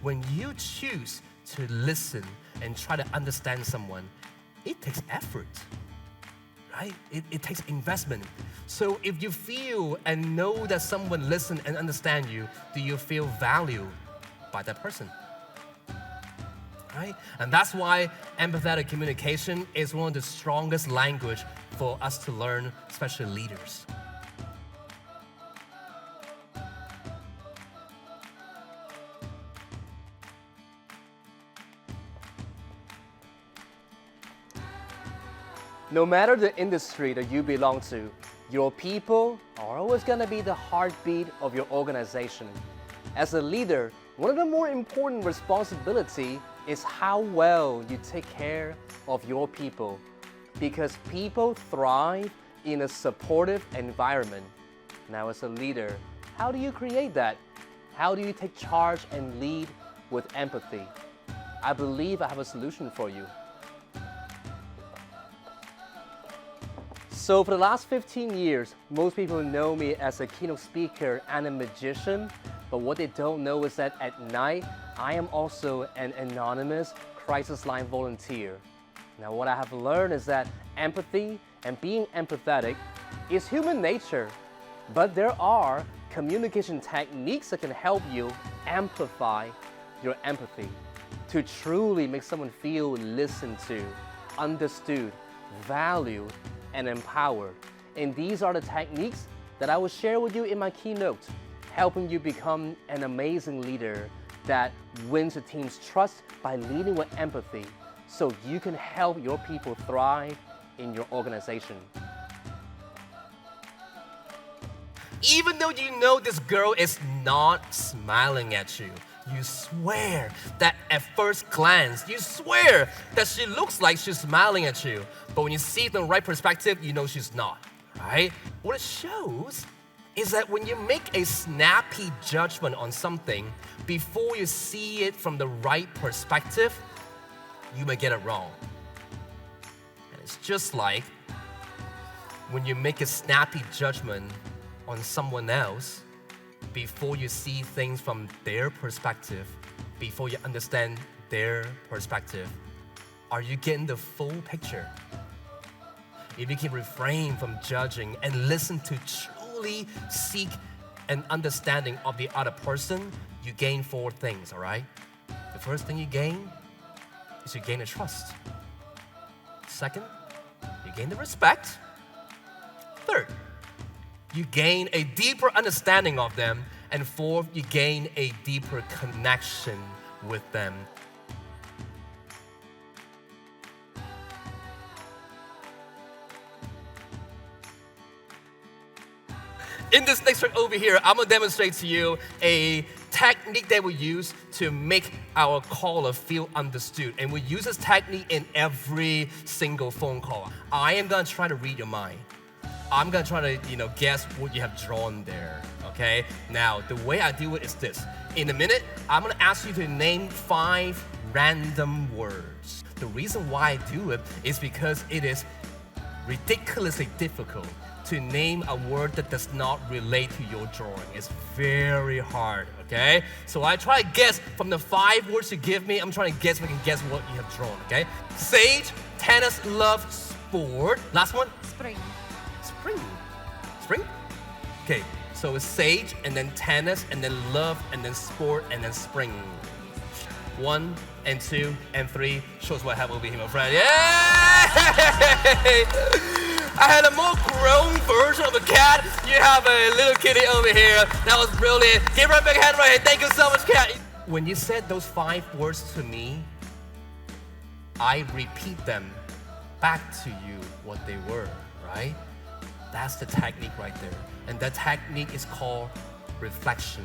when you choose to listen and try to understand someone, it takes effort, right? It takes investment. So if you feel and know that someone listens and understands you, do you feel valued by that person? Right? And that's why empathetic communication is one of the strongest language for us to learn, especially leaders. No matter the industry that you belong to, your people are always going to be the heartbeat of your organization. As a leader, one of the more important responsibilities is how well you take care of your people, because people thrive in a supportive environment. Now, as a leader, how do you create that? How do you take charge and lead with empathy? I believe I have a solution for you. So for the last 15 years, most people know me as a keynote speaker and a magician, but what they don't know is that at night, I am also an anonymous crisis line volunteer. Now what I have learned is that empathy and being empathetic is human nature, but there are communication techniques that can help you amplify your empathy to truly make someone feel listened to, understood, valued, and empowered. And these are the techniques that I will share with you in my keynote, helping you become an amazing leader that wins a team's trust by leading with empathy so you can help your people thrive in your organization. Even though you know this girl is not smiling at you, you swear that at first glance, you swear that she looks like she's smiling at you. But when you see it from the right perspective, you know she's not, right? What it shows is that when you make a snappy judgment on something, before you see it from the right perspective, you may get it wrong. And it's just like when you make a snappy judgment on someone else, before you see things from their perspective, before you understand their perspective, are you getting the full picture? If you can refrain from judging and listen to truly seek an understanding of the other person, you gain 4 things, all right? The first thing you gain is you gain the trust. Second, you gain the respect. Third, you gain a deeper understanding of them. And fourth, you gain a deeper connection with them. In this next trick over here, I'm gonna demonstrate to you a technique that we use to make our caller feel understood. And we use this technique in every single phone call. I am gonna try to read your mind. I'm gonna try to, guess what you have drawn there, okay? Now, the way I do it is this. In a minute, I'm gonna ask you to name 5 random words. The reason why I do it is because it is ridiculously difficult to name a word that does not relate to your drawing. It's very hard, okay? So I try to guess from the 5 words you give me, I'm trying to guess if I can guess what you have drawn, okay? Sage, tennis, love, sport. Last one? Spring. Spring. Spring? Okay, so it's sage, and then tennis, and then love, and then sport, and then spring. 1 and 2 and 3 shows what I have over here, my friend. Yay! I had a more grown version of the cat. You have a little kitty over here. That was brilliant. Give her a big hand right here. Thank you so much, cat. When you said those 5 words to me, I repeat them back to you what they were, right? That's the technique right there. And that technique is called reflection.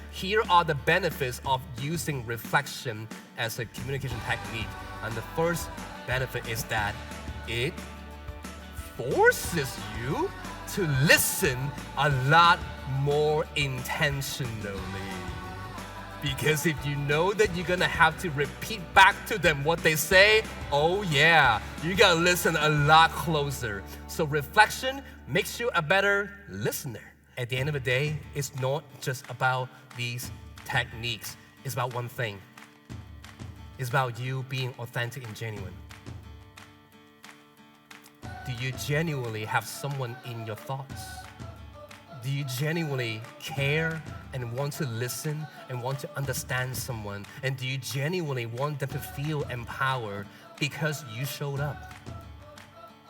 Here are the benefits of using reflection as a communication technique. And the first benefit is that it forces you to listen a lot more intentionally. Because if you know that you're gonna have to repeat back to them what they say, oh yeah, you gotta listen a lot closer. So reflection makes you a better listener. At the end of the day, it's not just about these techniques. is about one thing. It's about you being authentic and genuine. Do you genuinely have someone in your thoughts? Do you genuinely care and want to listen and want to understand someone? And do you genuinely want them to feel empowered because you showed up?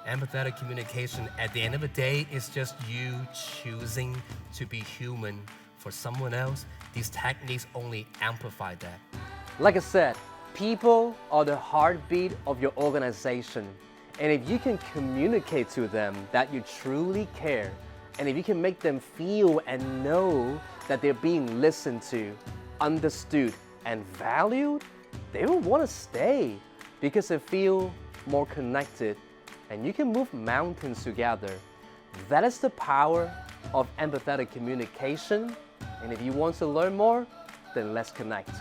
Empathetic communication, at the end of the day, is just you choosing to be human for someone else. These techniques only amplify that. Like I said, people are the heartbeat of your organization. And if you can communicate to them that you truly care, and if you can make them feel and know that they're being listened to, understood, and valued, they will want to stay because they feel more connected, and you can move mountains together. That is the power of empathetic communication. And if you want to learn more, then let's connect.